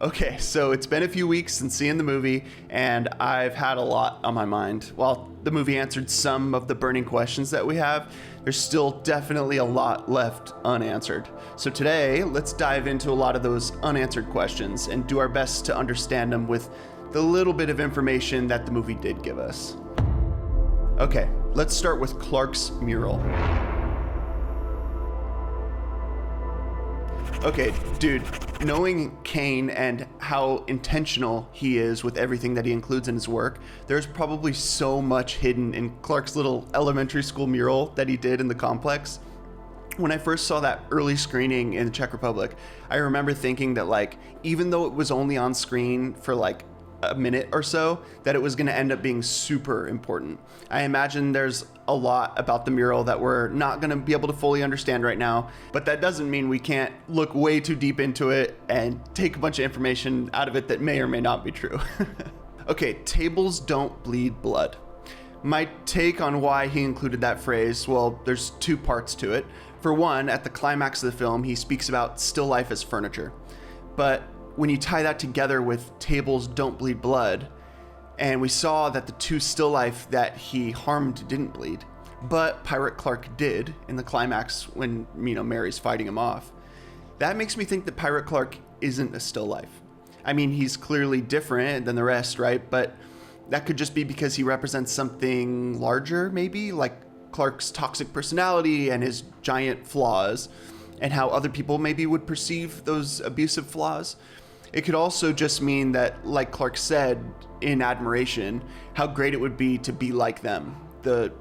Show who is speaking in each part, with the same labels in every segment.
Speaker 1: Okay, so it's been a few weeks since seeing the movie, and I've had a lot on my mind. While the movie answered some of the burning questions that we have, there's still definitely a lot left unanswered. So today, let's dive into a lot of those unanswered questions and do our best to understand them with the little bit of information that the movie did give us. Okay, let's start with Clark's mural. Okay, dude, knowing Kane and how intentional he is with everything that he includes in his work, there's probably so much hidden in Clark's little elementary school mural that he did in the complex. When I first saw that early screening in the Czech Republic, I remember thinking that, even though it was only on screen for a minute or so, that it was going to end up being super important. I imagine there's a lot about the mural that we're not going to be able to fully understand right now, but that doesn't mean we can't look way too deep into it and take a bunch of information out of it that may or may not be true. Okay, tables don't bleed blood. My take on why he included that phrase, well, there's two parts to it. For one, at the climax of the film, he speaks about still life as furniture. But when you tie that together with tables don't bleed blood, and we saw that the two still life that he harmed didn't bleed, but Pirate Clark did in the climax when, Mary's fighting him off, that makes me think that Pirate Clark isn't a still life. I mean, he's clearly different than the rest, right? But that could just be because he represents something larger, maybe, like Clark's toxic personality and his giant flaws, and how other people maybe would perceive those abusive flaws. It could also just mean that, like Clark said in Admiration, how great it would be to be like them, the,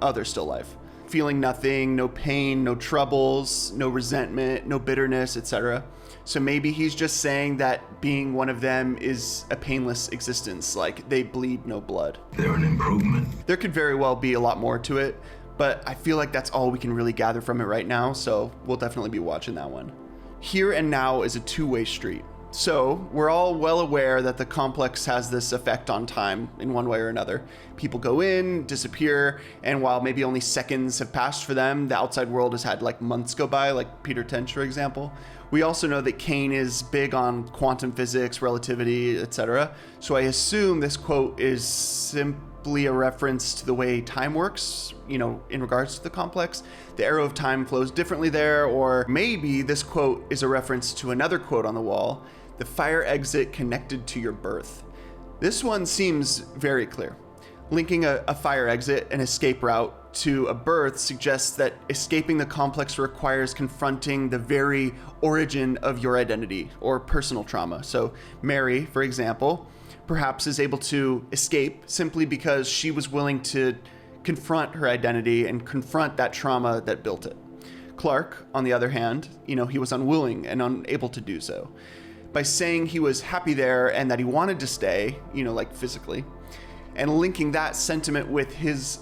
Speaker 1: other still life. Feeling nothing, no pain, no troubles, no resentment, no bitterness, etc. So maybe he's just saying that being one of them is a painless existence, like they bleed no blood.
Speaker 2: They're an improvement.
Speaker 1: There could very well be a lot more to it, but I feel like that's all we can really gather from it right now, so we'll definitely be watching that one. Here and now is a two-way street. So we're all well aware that the complex has this effect on time in one way or another. People go in, disappear, and while maybe only seconds have passed for them, the outside world has had months go by, like Peter Tench, for example. We also know that Kane is big on quantum physics, relativity, etc. So I assume this quote is simply a reference to the way time works, in regards to the complex. The arrow of time flows differently there, or maybe this quote is a reference to another quote on the wall, the fire exit connected to your birth. This one seems very clear. Linking a fire exit, an escape route, to a birth suggests that escaping the complex requires confronting the very origin of your identity or personal trauma. So Mary, for example, perhaps is able to escape simply because she was willing to confront her identity and confront that trauma that built it. Clark, on the other hand, he was unwilling and unable to do so. By saying he was happy there and that he wanted to stay, physically, and linking that sentiment with his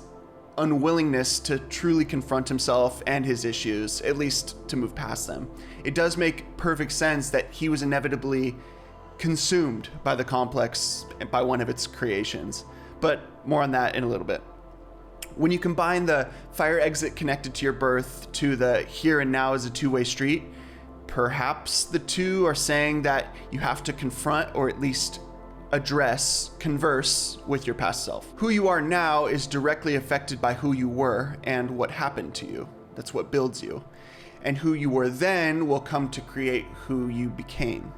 Speaker 1: unwillingness to truly confront himself and his issues, at least to move past them, it does make perfect sense that he was inevitably consumed by the complex and by one of its creations. But more on that in a little bit. When you combine the fire exit connected to your birth to the here and now is a two-way street, perhaps the two are saying that you have to confront or at least converse with your past self. Who you are now is directly affected by who you were and what happened to you. That's what builds you. And who you were then will come to create who you became.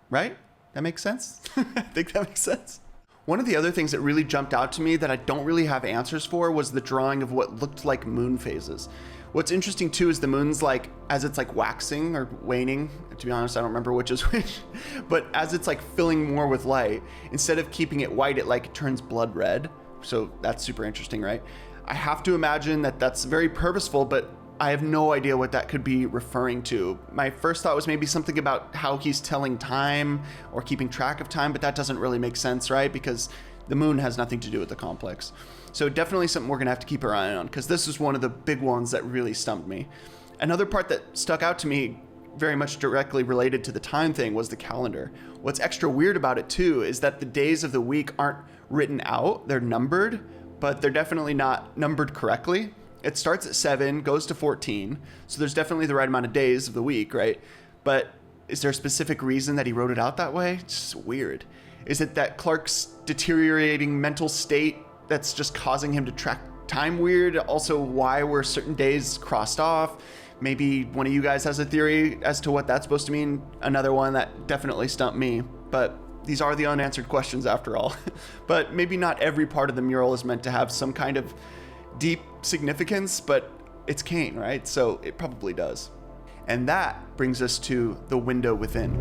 Speaker 1: Right? That makes sense? I think that makes sense. One of the other things that really jumped out to me that I don't really have answers for was the drawing of what looked like moon phases. What's interesting too is the moon's as it's waxing or waning, to be honest, I don't remember which is which, but as it's filling more with light, instead of keeping it white, it turns blood red. So that's super interesting, right? I have to imagine that that's very purposeful, but I have no idea what that could be referring to. My first thought was maybe something about how he's telling time or keeping track of time, but that doesn't really make sense, right? Because the moon has nothing to do with the complex. So definitely something we're gonna have to keep our eye on, because this is one of the big ones that really stumped me. Another part that stuck out to me very much directly related to the time thing was the calendar. What's extra weird about it too is that the days of the week aren't written out, they're numbered, but they're definitely not numbered correctly. It starts at 7, goes to 14, so there's definitely the right amount of days of the week, right? But Is there a specific reason that he wrote it out that way? It's just weird. Is it that Clark's deteriorating mental state that's just causing him to track time weird? Also, why were certain days crossed off? Maybe one of you guys has a theory as to what that's supposed to mean. Another one that definitely stumped me, but these are the unanswered questions after all. But maybe not every part of the mural is meant to have some kind of deep significance, but it's Kane, right? So it probably does. And that brings us to the window within.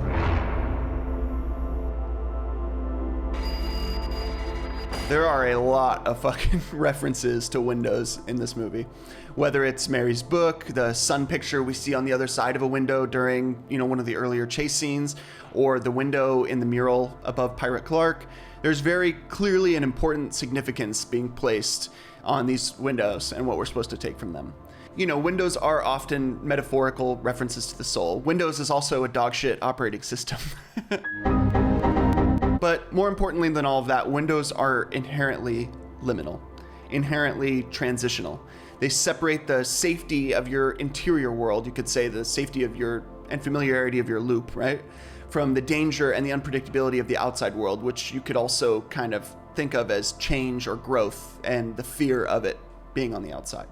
Speaker 1: There are a lot of fucking references to windows in this movie. Whether it's Mary's book, the sun picture we see on the other side of a window during, one of the earlier chase scenes, or the window in the mural above Pirate Clark, there's very clearly an important significance being placed on these windows and what we're supposed to take from them. Windows are often metaphorical references to the soul. Windows is also a dogshit operating system. But more importantly than all of that, windows are inherently liminal, inherently transitional. They separate the safety of your interior world, you could say the safety of your and familiarity of your loop, right? From the danger and the unpredictability of the outside world, which you could also kind of think of as change or growth and the fear of it being on the outside.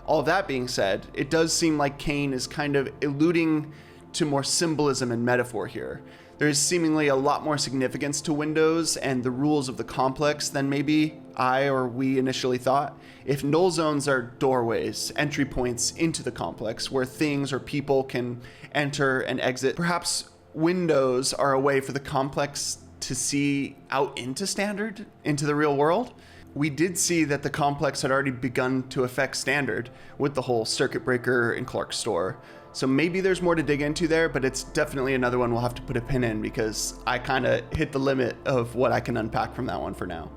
Speaker 1: All of that being said, it does seem like Kane is kind of alluding to more symbolism and metaphor here. There's seemingly a lot more significance to windows and the rules of the complex than maybe I or we initially thought. If null zones are doorways, entry points into the complex where things or people can enter and exit, perhaps windows are a way for the complex to see out into Standard, into the real world. We did see that the complex had already begun to affect Standard with the whole circuit breaker in Clark's store. So maybe there's more to dig into there, but it's definitely another one we'll have to put a pin in because I kind of hit the limit of what I can unpack from that one for now.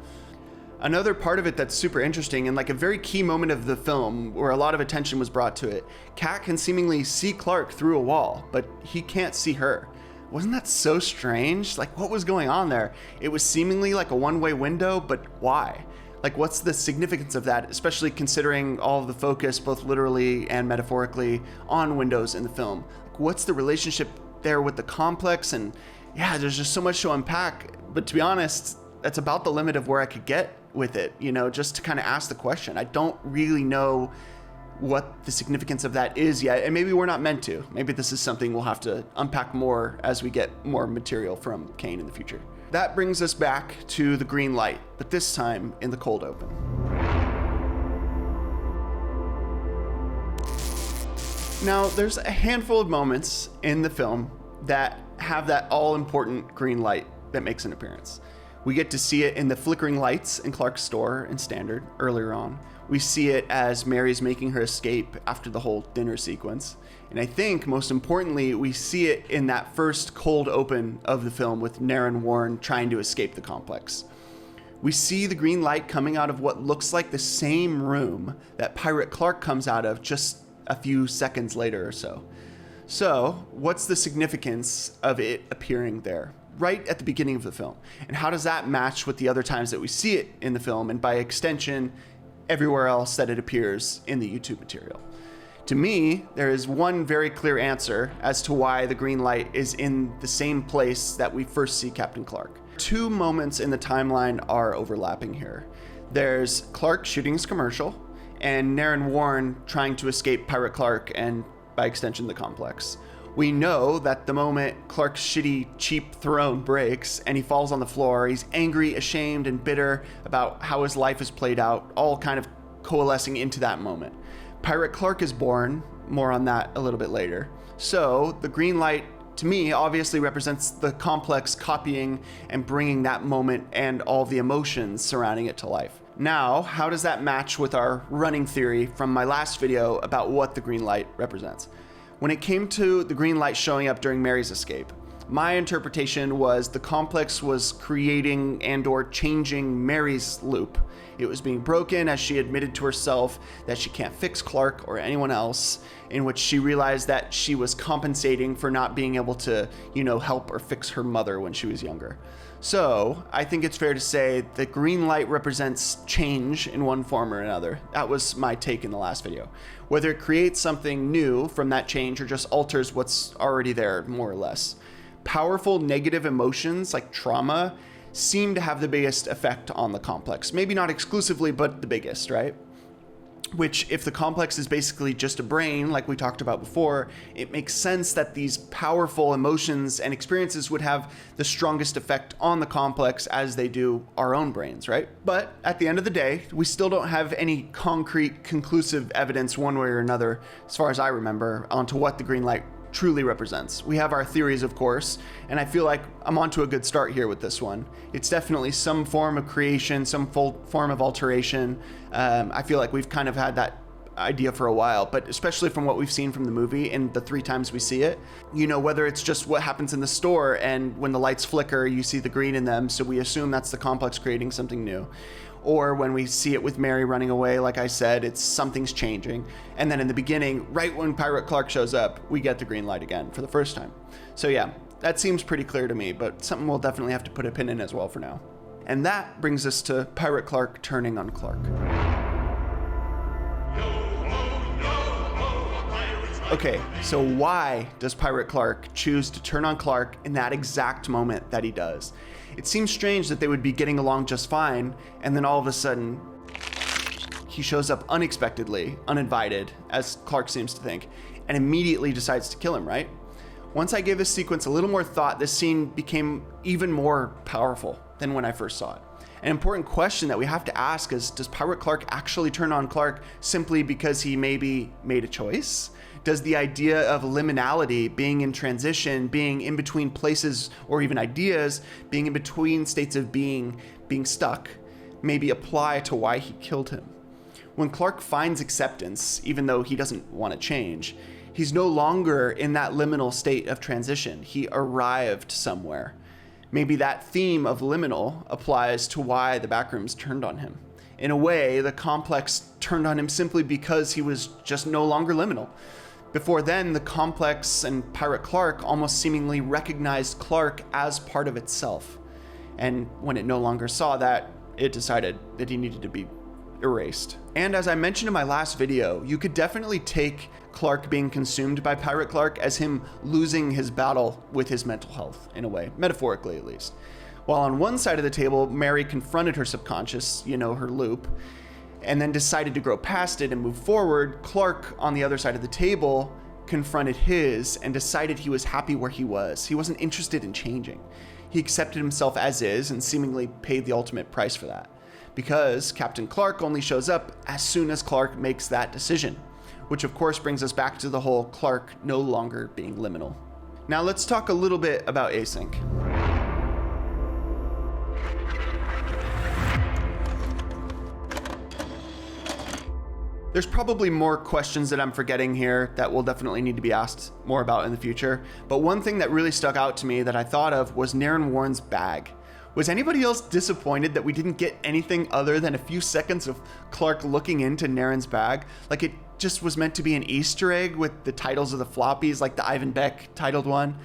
Speaker 1: Another part of it that's super interesting and like a very key moment of the film where a lot of attention was brought to it, Kat can seemingly see Clark through a wall, but he can't see her. Wasn't that so strange? Like, what was going on there? It was seemingly like a one-way window, but why? Like, what's the significance of that, especially considering all of the focus, both literally and metaphorically, on windows in the film? Like, what's the relationship there with the complex? And yeah, there's just so much to unpack. But to be honest, that's about the limit of where I could get with it, just to kind of ask the question. I don't really know what the significance of that is yet, and maybe we're not meant to. Maybe this is something we'll have to unpack more as we get more material from Kane in the future. That brings us back to the green light, but this time in the cold open. Now, there's a handful of moments in the film that have that all-important green light that makes an appearance. We get to see it in the flickering lights in Clark's store in Standard earlier on. We see it as Mary's making her escape after the whole dinner sequence. And I think, most importantly, we see it in that first cold open of the film with Naren Warren trying to escape the complex. We see the green light coming out of what looks like the same room that Pirate Clark comes out of just a few seconds later or so. So, what's the significance of it appearing there, right at the beginning of the film? And how does that match with the other times that we see it in the film, and by extension, everywhere else that it appears in the YouTube material? To me, there is one very clear answer as to why the green light is in the same place that we first see Captain Clark. Two moments in the timeline are overlapping here. There's Clark shooting his commercial, and Naren Warren trying to escape Pirate Clark and, by extension, the complex. We know that the moment Clark's shitty, cheap throne breaks and he falls on the floor, he's angry, ashamed, and bitter about how his life is played out, all kind of coalescing into that moment. Pirate Clark is born, more on that a little bit later. So the green light, to me, obviously represents the complex copying and bringing that moment and all the emotions surrounding it to life. Now, how does that match with our running theory from my last video about what the green light represents? When it came to the green light showing up during Mary's escape, My interpretation was the complex was creating and or changing Mary's loop. It was being broken as she admitted to herself that she can't fix Clark or anyone else, in which she realized that she was compensating for not being able to, help or fix her mother when she was younger. So I think it's fair to say the green light represents change in one form or another. That was my take in the last video. Whether it creates something new from that change or just alters what's already there, more or less. Powerful negative emotions like trauma seem to have the biggest effect on the complex. Maybe not exclusively, but the biggest, right? Which, if the complex is basically just a brain, like we talked about before, it makes sense that these powerful emotions and experiences would have the strongest effect on the complex as they do our own brains, right? But at the end of the day, we still don't have any concrete, conclusive evidence one way or another, as far as I remember, onto what the green light truly represents. We have our theories, of course, and I feel like I'm onto a good start here with this one. It's definitely some form of creation, some form of alteration. I feel like we've kind of had that idea for a while, but especially from what we've seen from the movie and the 3 times we see it, whether it's just what happens in the store and when the lights flicker, you see the green in them, so we assume that's the complex creating something new. Or when we see it with Mary running away, like I said, it's something's changing. And then in the beginning, right when Pirate Clark shows up, we get the green light again for the first time. So yeah, that seems pretty clear to me, but something we'll definitely have to put a pin in as well for now. And that brings us to Pirate Clark turning on Clark. Okay, so why does Pirate Clark choose to turn on Clark in that exact moment that he does? It seems strange that they would be getting along just fine, and then all of a sudden, he shows up unexpectedly, uninvited, as Clark seems to think, and immediately decides to kill him, right? Once I gave this sequence a little more thought, this scene became even more powerful than when I first saw it. An important question that we have to ask is, does Pirate Clark actually turn on Clark simply because he maybe made a choice? Does the idea of liminality, being in transition, being in between places or even ideas, being in between states of being stuck, maybe apply to why he killed him? When Clark finds acceptance, even though he doesn't want to change, he's no longer in that liminal state of transition. He arrived somewhere. Maybe that theme of liminal applies to why the Backrooms turned on him. In a way, the complex turned on him simply because he was just no longer liminal. Before then, the complex and Pirate Clark almost seemingly recognized Clark as part of itself. And when it no longer saw that, it decided that he needed to be erased. And as I mentioned in my last video, you could definitely take Clark being consumed by Pirate Clark as him losing his battle with his mental health, in a way, metaphorically at least. While on one side of the table, Mary confronted her subconscious, her loop, and then decided to grow past it and move forward, Clark, on the other side of the table, confronted his and decided he was happy where he was. He wasn't interested in changing. He accepted himself as is and seemingly paid the ultimate price for that. Because Captain Clark only shows up as soon as Clark makes that decision, which of course brings us back to the whole Clark no longer being liminal. Now let's talk a little bit about Async. There's probably more questions that I'm forgetting here that will definitely need to be asked more about in the future, but one thing that really stuck out to me that I thought of was Naren Warren's bag. Was anybody else disappointed that we didn't get anything other than a few seconds of Clark looking into Naren's bag? Like it just was meant to be an Easter egg with the titles of the floppies, like the Ivan Beck titled one.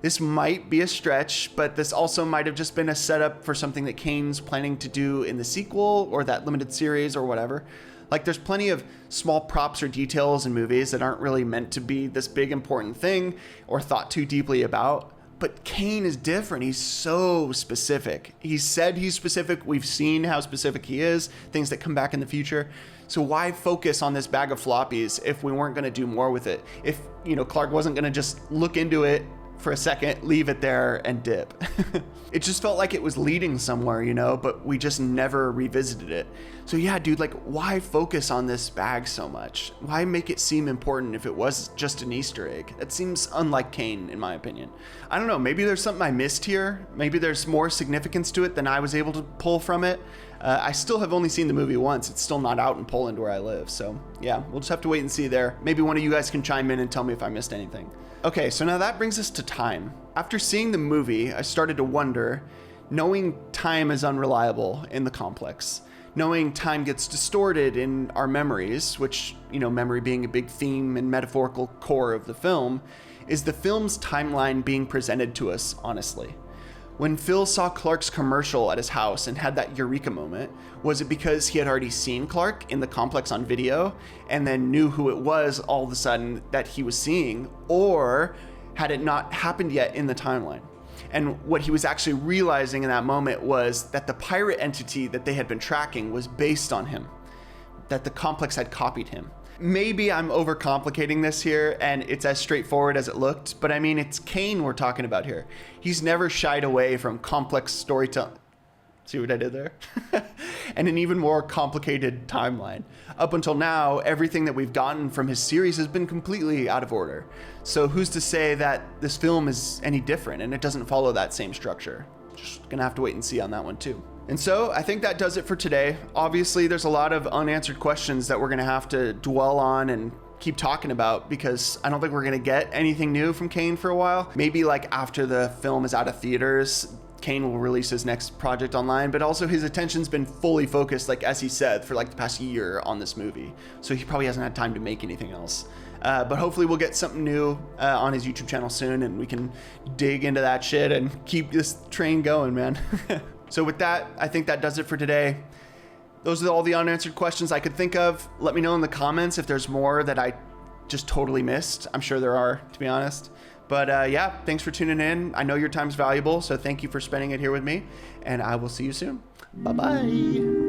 Speaker 1: This might be a stretch, but this also might have just been a setup for something that Kane's planning to do in the sequel or that limited series or whatever. Like there's plenty of small props or details in movies that aren't really meant to be this big important thing or thought too deeply about. But Kane is different. He's so specific. He said he's specific. We've seen how specific he is, things that come back in the future. So why focus on this bag of floppies if we weren't going to do more with it? If, Clark wasn't going to just look into it for a second, leave it there and dip. It just felt like it was leading somewhere, but we just never revisited it. So yeah, dude, like why focus on this bag so much? Why make it seem important if it was just an Easter egg? That seems unlike Kane, in my opinion. I don't know, maybe there's something I missed here. Maybe there's more significance to it than I was able to pull from it. I still have only seen the movie once. It's still not out in Poland where I live. So yeah, we'll just have to wait and see there. Maybe one of you guys can chime in and tell me if I missed anything. Okay, so now that brings us to time. After seeing the movie, I started to wonder, knowing time is unreliable in the complex, knowing time gets distorted in our memories, which, memory being a big theme and metaphorical core of the film, is the film's timeline being presented to us honestly? When Phil saw Clark's commercial at his house and had that eureka moment, was it because he had already seen Clark in the complex on video and then knew who it was all of a sudden that he was seeing, or had it not happened yet in the timeline? And what he was actually realizing in that moment was that the pirate entity that they had been tracking was based on him, that the complex had copied him. Maybe I'm overcomplicating this here and it's as straightforward as it looked, but I mean, it's Kane we're talking about here. He's never shied away from complex storytelling. See what I did there? And an even more complicated timeline. Up until now, everything that we've gotten from his series has been completely out of order. So who's to say that this film is any different and it doesn't follow that same structure? Just gonna have to wait and see on that one too. And so I think that does it for today. Obviously, there's a lot of unanswered questions that we're gonna have to dwell on and keep talking about, because I don't think we're gonna get anything new from Kane for a while. Maybe like after the film is out of theaters, Kane will release his next project online, but also his attention's been fully focused, like as he said, for like the past year on this movie. So he probably hasn't had time to make anything else. But hopefully we'll get something new on his YouTube channel soon and we can dig into that shit and keep this train going, man. So with that, I think that does it for today. Those are all the unanswered questions I could think of. Let me know in the comments if there's more that I just totally missed. I'm sure there are, to be honest. But yeah, thanks for tuning in. I know your time's valuable, so thank you for spending it here with me, and I will see you soon. Bye-bye.